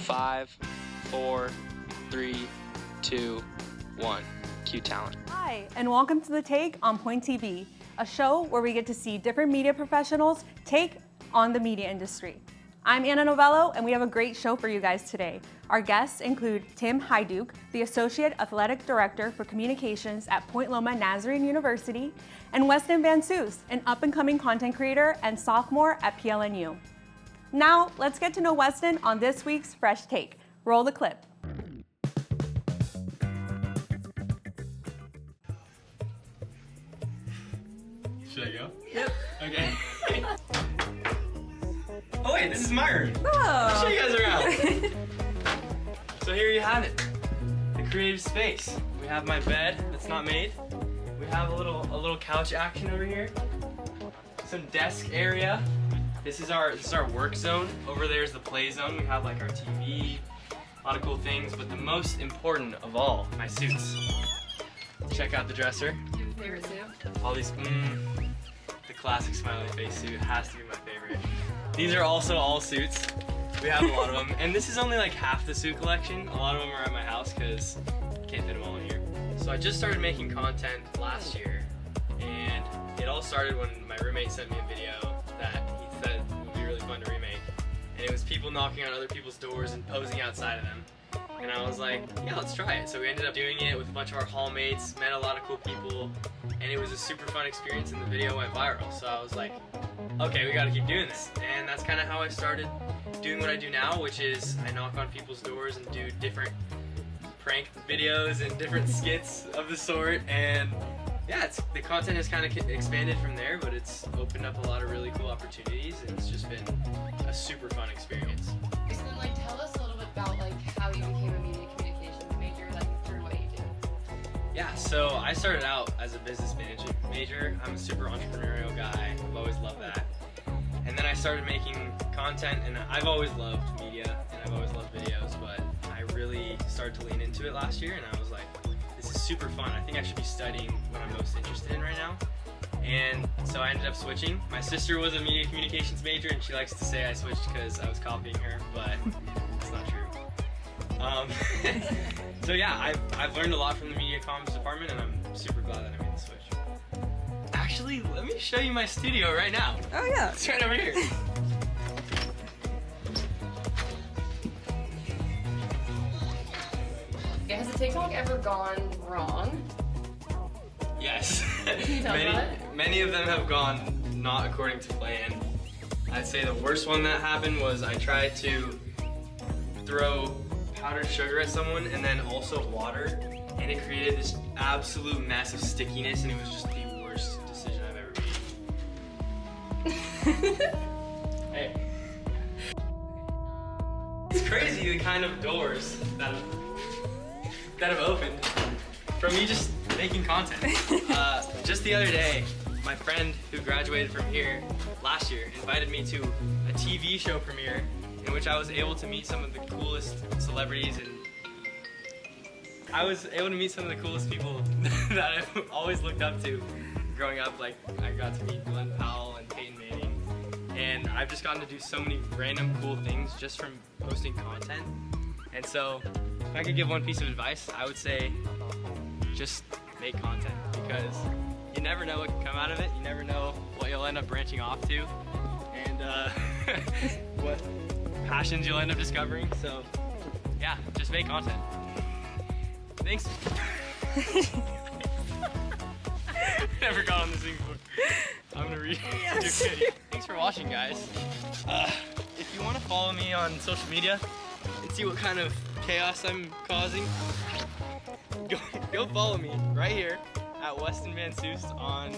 5, 4, 3, 2, 1. Cue talent. Hi, and welcome to The Take on Point TV, a show where we get to see different media professionals take on the media industry. I'm Anna Novello, and we have a great show for you guys today. Our guests include Tim Heiduk, the Associate Athletic Director for Communications at Point Loma Nazarene University, and Weston Van Soos, an up-and-coming content creator and sophomore at PLNU. Now, let's get to know Weston on this week's Fresh Take. Roll the clip. Should I go? Yep. Okay. Oh wait, this is my room. Oh. I'll show you guys around. So here you have it, the creative space. We have my bed that's not made. We have a little couch action over here. Some desk area. This is our work zone. Over there is the play zone. We have like our TV, a lot of cool things. But the most important of all, my suits. Check out the dresser. Your favorite suit? All these, the classic smiley face suit has to be my favorite. These are also all suits. We have a lot of them. And this is only like half the suit collection. A lot of them are at my house because I can't fit them all in here. So I just started making content last year. And it all started when my roommate sent me a video that he said would be really fun to remake. And it was people knocking on other people's doors and posing outside of them. And I was like, yeah, let's try it. So we ended up doing it with a bunch of our hallmates, met a lot of cool people, and it was a super fun experience, and the video went viral. So I was like, okay, we gotta keep doing this. And that's kind of how I started doing what I do now, which is I knock on people's doors and do different prank videos and different skits of the sort. And yeah, the content has kind of expanded from there, but it's opened up a lot of really cool opportunities, and it's just been a super fun experience. So then, like, tell us a little bit about like how you became a media communications major, like through what you do. Yeah, so I started out as a business management major. I'm a super entrepreneurial guy. I've always loved that. And then I started making content, and I've always loved media, and I've always loved videos, but I really started to lean into it last year, and I was like, this is super fun. I think I should be studying what I'm most interested in right now. And so I ended up switching. My sister was a media communications major, and she likes to say I switched because I was copying her, but it's not true. So yeah, I've learned a lot from the media comms department, and I'm super glad that I made the switch. Actually, let me show you my studio right now. Oh yeah. It's right over here. Has the TikTok ever gone wrong? Yes. Can you tell me about it? Many of them have gone not according to plan. I'd say the worst one that happened was I tried to throw powdered sugar at someone and then also water, and it created this absolute mess of stickiness, and it was just the worst decision I've ever made. Hey. It's crazy the kind of doors that have opened from me just making content. Just the other day, my friend who graduated from here last year invited me to a TV show premiere in which I was able to meet some of the coolest celebrities, and I was able to meet some of the coolest people that I've always looked up to growing up. Like, I got to meet Glenn Powell and Peyton Manning, and I've just gotten to do so many random cool things just from posting content. And so, if I could give one piece of advice, I would say just make content, because you never know what can come out of it. You never know what you'll end up branching off to, and what passions you'll end up discovering. So yeah, just make content. Thanks. Never got on this thing before. I'm gonna read. Yes. Thanks for watching, guys. If you want to follow me on social media and see what kind of chaos I'm causing, go follow me right here at Weston Van Soos on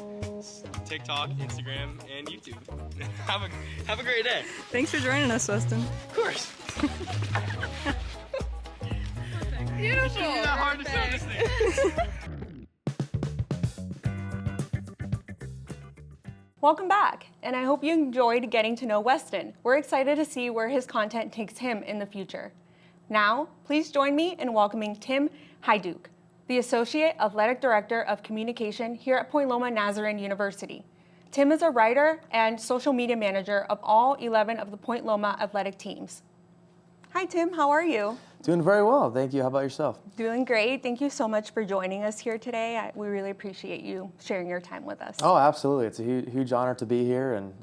TikTok, Instagram, and YouTube. Have a great day. Thanks for joining us, Weston. Of course. Beautiful. It shouldn't be that hard to show this thing. Welcome back, and I hope you enjoyed getting to know Weston. We're excited to see where his content takes him in the future. Now, please join me in welcoming Tim Heiduk, the Associate Athletic Director of Communication here at Point Loma Nazarene University. Tim is a writer and social media manager of all 11 of the Point Loma athletic teams. Hi, Tim. How are you? Doing very well, thank you. How about yourself? Doing great. Thank you so much for joining us here today. We really appreciate you sharing your time with us. Oh, absolutely. It's a huge honor to be here, and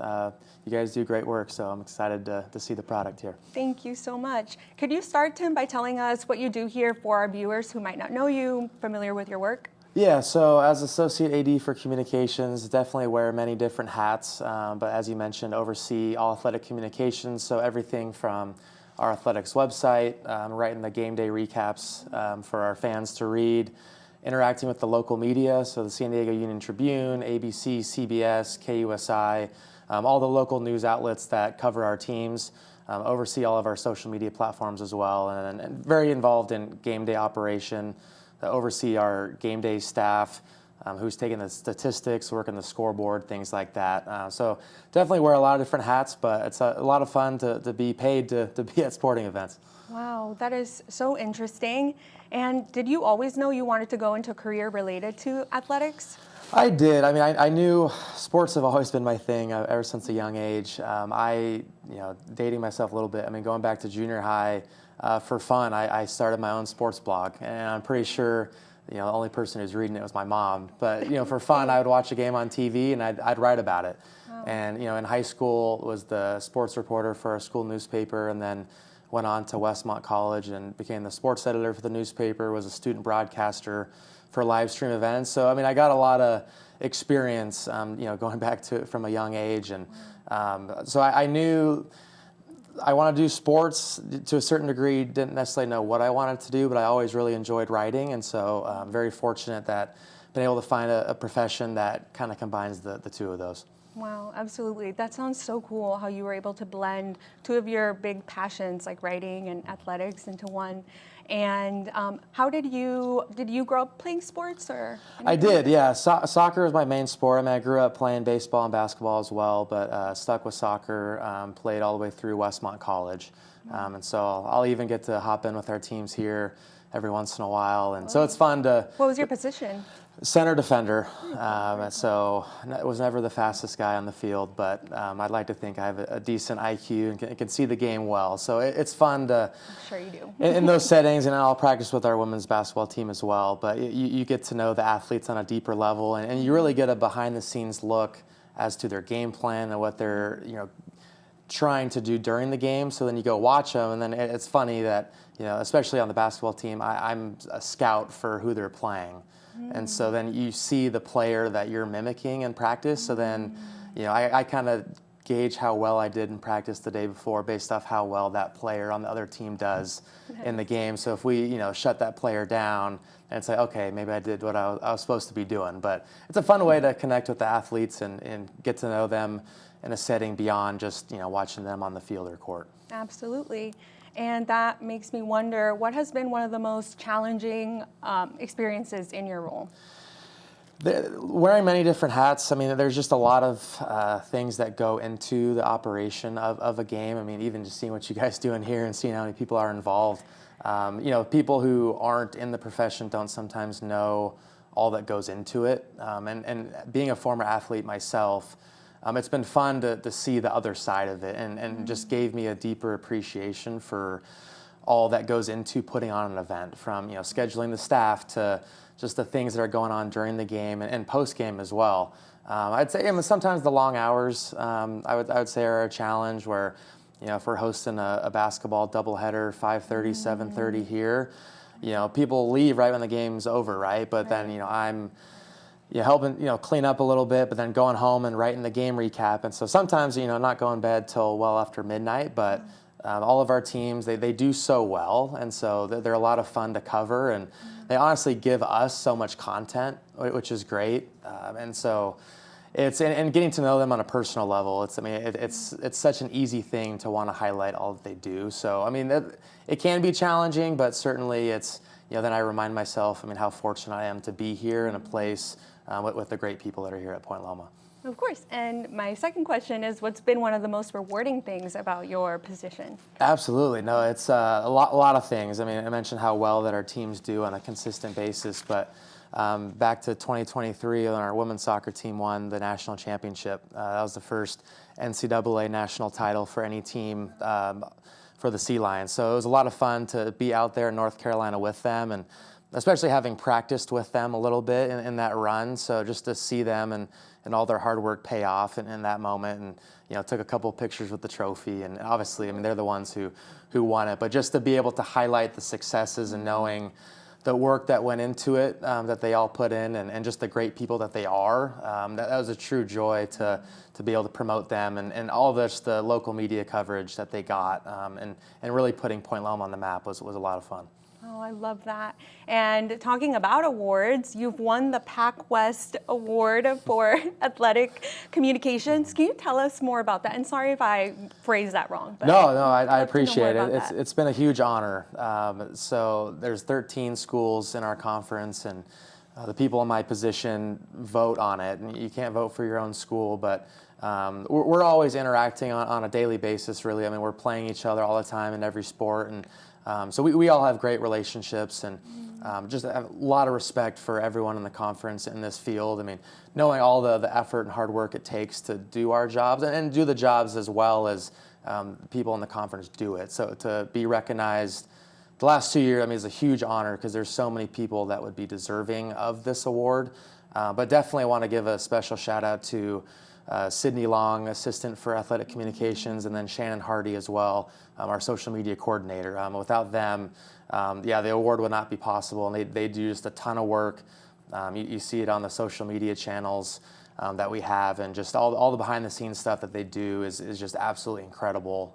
you guys do great work, so I'm excited to see the product here. Thank you so much. Could you start, Tim, by telling us what you do here for our viewers who might not know you, familiar with your work? Yeah, so as Associate AD for Communications, definitely wear many different hats, but as you mentioned, oversee all athletic communications, so everything from our athletics website, writing the game day recaps for our fans to read, interacting with the local media, so the San Diego Union Tribune, ABC, CBS, KUSI, all the local news outlets that cover our teams, oversee all of our social media platforms as well, and very involved in game day operation, oversee our game day staff, who's taking the statistics, working the scoreboard, things like that. So definitely wear a lot of different hats, but it's a lot of fun to be paid to be at sporting events. Wow, that is so interesting. And did you always know you wanted to go into a career related to athletics? I did. I mean, I knew sports have always been my thing ever since a young age. Dating myself a little bit, I mean, going back to junior high, for fun, I started my own sports blog, and I'm pretty sure the only person who's reading it was my mom. But for fun, I would watch a game on TV and I'd write about it. Wow. And in high school was the sports reporter for our school newspaper, and then went on to Westmont College and became the sports editor for the newspaper. Was a student broadcaster for live stream events. So I mean, I got a lot of experience, going back to from a young age, and so I knew I wanted to do sports to a certain degree. Didn't necessarily know what I wanted to do, but I always really enjoyed writing, and so I'm very fortunate that I've been able to find a profession that kind of combines the two of those. Wow, absolutely. That sounds so cool how you were able to blend two of your big passions like writing and athletics into one. And how did you grow up playing sports or? I did, yeah. Soccer is my main sport. I mean, I grew up playing baseball and basketball as well, but stuck with soccer, played all the way through Westmont College. And so I'll even get to hop in with our teams here every once in a while. And so it's fun to... What was your position? Center defender, so I was never the fastest guy on the field, but I'd like to think I have a decent IQ and can see the game well. So it's fun to, I'm sure you do. in those settings, and I'll practice with our women's basketball team as well. But you get to know the athletes on a deeper level, and you really get a behind-the-scenes look as to their game plan and what they're trying to do during the game. So then you go watch them, and then it's funny that especially on the basketball team, I'm a scout for who they're playing. And so then you see the player that you're mimicking in practice. So then, I kind of gauge how well I did in practice the day before based off how well that player on the other team does in the game. So if we, shut that player down and say, okay, maybe I did what I was supposed to be doing. But it's a fun way to connect with the athletes and get to know them in a setting beyond just, watching them on the field or court. Absolutely. And that makes me wonder, what has been one of the most challenging experiences in your role? Wearing many different hats, I mean, there's just a lot of things that go into the operation of a game. I mean, even just seeing what you guys do in here and seeing how many people are involved. People who aren't in the profession don't sometimes know all that goes into it. And being a former athlete myself, it's been fun to see the other side of it, and just gave me a deeper appreciation for all that goes into putting on an event, from scheduling the staff to just the things that are going on during the game and post game as well. I'd say sometimes the long hours I would say are a challenge, where if we're hosting a basketball doubleheader, 5:30, 7:30 here, people leave right when the game's over, right? But then I'm helping, clean up a little bit, but then going home and writing the game recap. And so sometimes, not going to bed till well after midnight, but all of our teams, they do so well. And so they're a lot of fun to cover, and they honestly give us so much content, which is great. And so it's, and getting to know them on a personal level, it's such an easy thing to want to highlight all that they do. So, I mean, it can be challenging, but certainly it's, then I remind myself, how fortunate I am to be here in a place with the great people that are here at Point Loma. Of course. And my second question is, what's been one of the most rewarding things about your position? Absolutely. No, it's a lot of things. I mentioned how well that our teams do on a consistent basis, but back to 2023 when our women's soccer team won the national championship. That was the first NCAA national title for any team for the Sea Lions. So it was a lot of fun to be out there in North Carolina with them, and especially having practiced with them a little bit in that run. So just to see them and all their hard work pay off in that moment, and took a couple of pictures with the trophy. And obviously, I mean, they're the ones who won it, but just to be able to highlight the successes and knowing the work that went into it, that they all put in, and just the great people that they are, that was a true joy to be able to promote them, and all this, the local media coverage that they got, and really putting Point Loma on the map was a lot of fun. Oh, I love that. And talking about awards, you've won the Pac West Award for Athletic Communications. Can you tell us more about that? And sorry if I phrased that wrong. But No, I appreciate it. That. It's been a huge honor. So there's 13 schools in our conference, and the people in my position vote on it. And you can't vote for your own school, but we're always interacting on a daily basis, really. I mean, we're playing each other all the time in every sport, and so we all have great relationships, and just have a lot of respect for everyone in the conference in this field. I mean, knowing all the effort and hard work it takes to do our jobs and do the jobs as well as people in the conference do it. So to be recognized the last 2 years, I mean, is a huge honor, because there's so many people that would be deserving of this award. But definitely want to give a special shout out to Sydney Long, Assistant for Athletic Communications, and then Shannon Hardy as well, our social media coordinator. Without them, the award would not be possible, and they do just a ton of work. You see it on the social media channels that we have, and just all the behind-the-scenes stuff that they do is just absolutely incredible.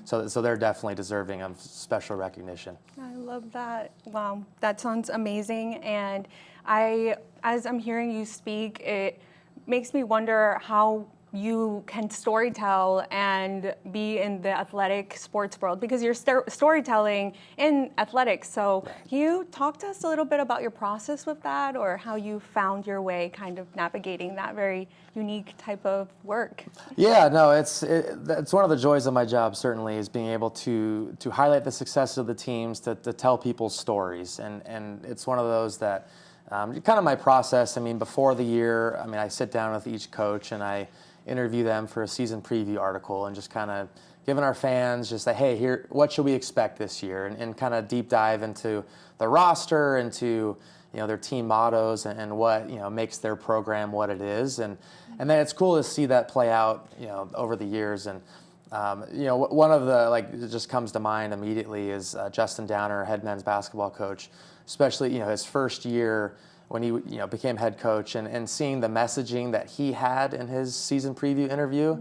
So they're definitely deserving of special recognition. I love that. Wow, that sounds amazing. And as I'm hearing you speak, it makes me wonder how you can storytell and be in the athletic sports world, because you're storytelling in athletics. So can you talk to us a little bit about your process with that, or how you found your way kind of navigating that very unique type of work? Yeah, no, it's one of the joys of my job, certainly, is being able to highlight the success of the teams, to tell people's stories. And it's one of those that kind of my process. I mean, before the year, I mean, I sit down with each coach and I interview them for a season preview article, and just kind of giving our fans just like, hey, here, what should we expect this year, and kind of deep dive into the roster, into their team mottos, and what makes their program what it is, and then it's cool to see that play out over the years. And one of the, it just comes to mind immediately is Justin Downer, head men's basketball coach, especially his first year when he became head coach, and seeing the messaging that he had in his season preview interview,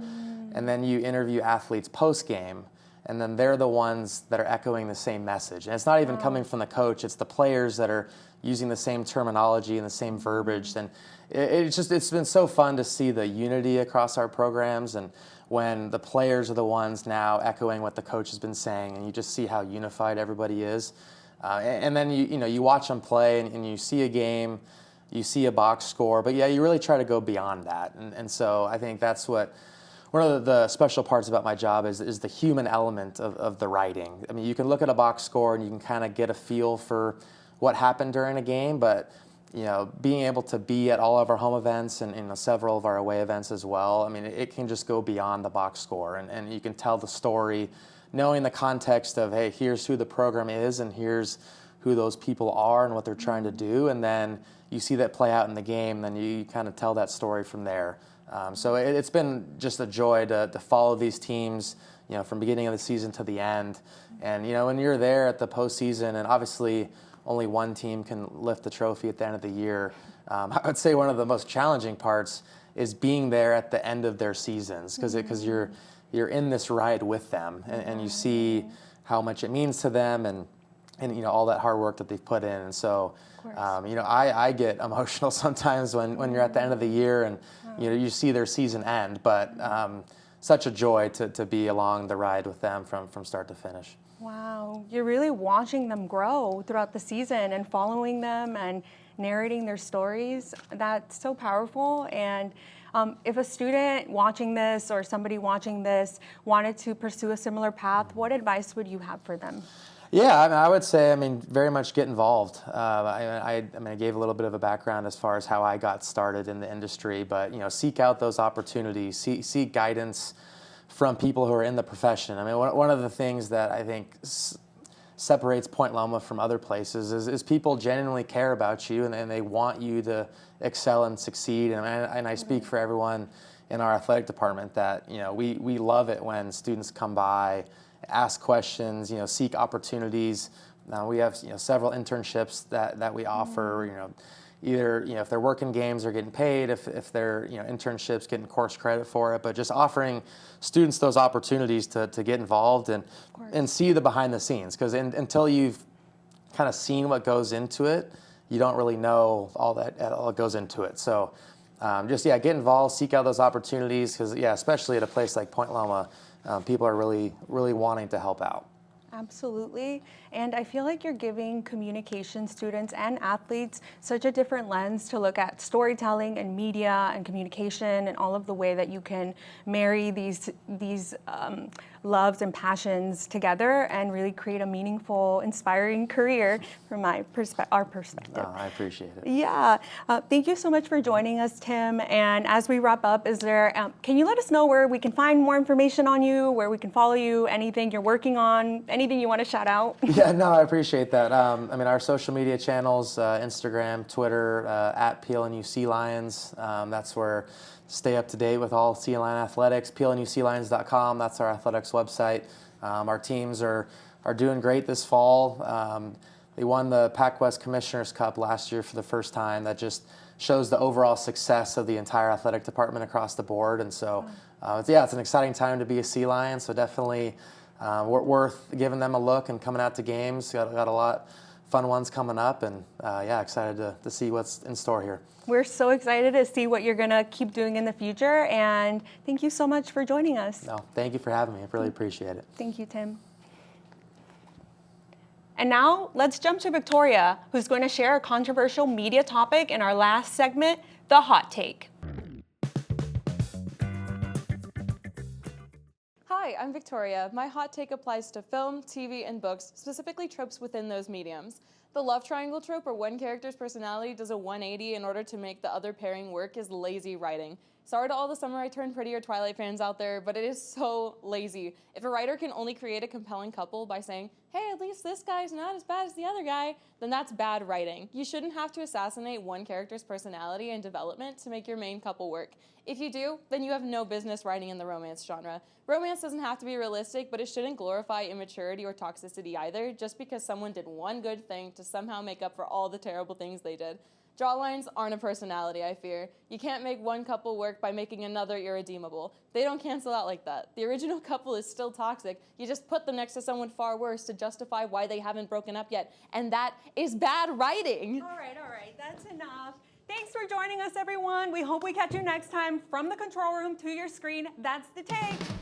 and then you interview athletes post game, and then they're the ones that are echoing the same message. And it's not even coming from the coach; it's the players that are using the same terminology and the same verbiage. And it's been so fun to see the unity across our programs, and when the players are the ones now echoing what the coach has been saying, and you just see how unified everybody is. And then you watch them play, and you see a game, you see a box score, but you really try to go beyond that. And so I think that's what one of the special parts about my job is the human element of the writing. I mean, you can look at a box score and you can kind of get a feel for what happened during a game, but being able to be at all of our home events and several of our away events as well, I mean, it can just go beyond the box score, and you can tell the story, knowing the context of, hey, here's who the program is, and here's who those people are and what they're trying to do, and then you see that play out in the game, then you kind of tell that story from there. So it's been just a joy to follow these teams, from beginning of the season to the end. And when you're there at the postseason, and obviously only one team can lift the trophy at the end of the year, I would say one of the most challenging parts is being there at the end of their seasons, because you're in this ride with them, and you see how much it means to them, and all that hard work that they've put in. And so I get emotional sometimes when you're at the end of the year, and you see their season end, but such a joy to be along the ride with them from start to finish. Wow, you're really watching them grow throughout the season and following them and narrating their stories. That's so powerful. And if a student watching this or somebody watching this wanted to pursue a similar path, what advice would you have for them? Yeah, I would say, very much get involved. I gave a little bit of a background as far as how I got started in the industry, but seek out those opportunities, seek guidance from people who are in the profession. I mean, one of the things that I think separates Point Loma from other places is people genuinely care about you, and they want you to excel and succeed. And I speak for everyone in our athletic department that, you know, we love it when students come by, ask questions, you know, seek opportunities. We have, you know, several internships that we offer, you know, either, you know, if they're working games or getting paid, if they're, you know, internships, getting course credit for it, but just offering students those opportunities to get involved and see the behind the scenes, because until you've kind of seen what goes into it, you don't really know all that goes into it. So just, yeah, get involved, seek out those opportunities, because, yeah, especially at a place like Point Loma, people are really, really wanting to help out. Absolutely. And I feel like you're giving communication students and athletes such a different lens to look at storytelling and media and communication and all of the way that you can marry these loves and passions together and really create a meaningful, inspiring career from our perspective. Oh, I appreciate it. Yeah. Thank you so much for joining us, Tim. And as we wrap up, can you let us know where we can find more information on you, where we can follow you, anything you're working on, anything you want to shout out? Yeah, no, I appreciate that. I mean, our social media channels, Instagram, Twitter, at PLNU Sea Lions. That's where stay up to date with all Sea Lion athletics. PLNUSealions.com, that's our athletics website. Our teams are doing great this fall. They won the Pac-West Commissioners Cup last year for the first time. That just shows the overall success of the entire athletic department across the board. And so, it's an exciting time to be a Sea Lion. So definitely worth giving them a look and coming out to games. Got a lot fun ones coming up, and excited to see what's in store here. We're so excited to see what you're going to keep doing in the future, and thank you so much for joining us. No, thank you for having me. I really appreciate it. Thank you, Tim. And now let's jump to Victoria, who's going to share a controversial media topic in our last segment, The Hot Take. Hi, I'm Victoria. My hot take applies to film, TV, and books, specifically tropes within those mediums. The love triangle trope, where one character's personality does a 180 in order to make the other pairing work, is lazy writing. Sorry to all the Summer I Turned Pretty or Twilight fans out there, but it is so lazy. If a writer can only create a compelling couple by saying, hey, at least this guy's not as bad as the other guy, then that's bad writing. You shouldn't have to assassinate one character's personality and development to make your main couple work. If you do, then you have no business writing in the romance genre. Romance doesn't have to be realistic, but it shouldn't glorify immaturity or toxicity either, just because someone did one good thing to somehow make up for all the terrible things they did. Drawlines aren't a personality, I fear. You can't make one couple work by making another irredeemable. They don't cancel out like that. The original couple is still toxic. You just put them next to someone far worse to justify why they haven't broken up yet. And that is bad writing. All right, that's enough. Thanks for joining us, everyone. We hope we catch you next time. From the control room to your screen, that's The Take.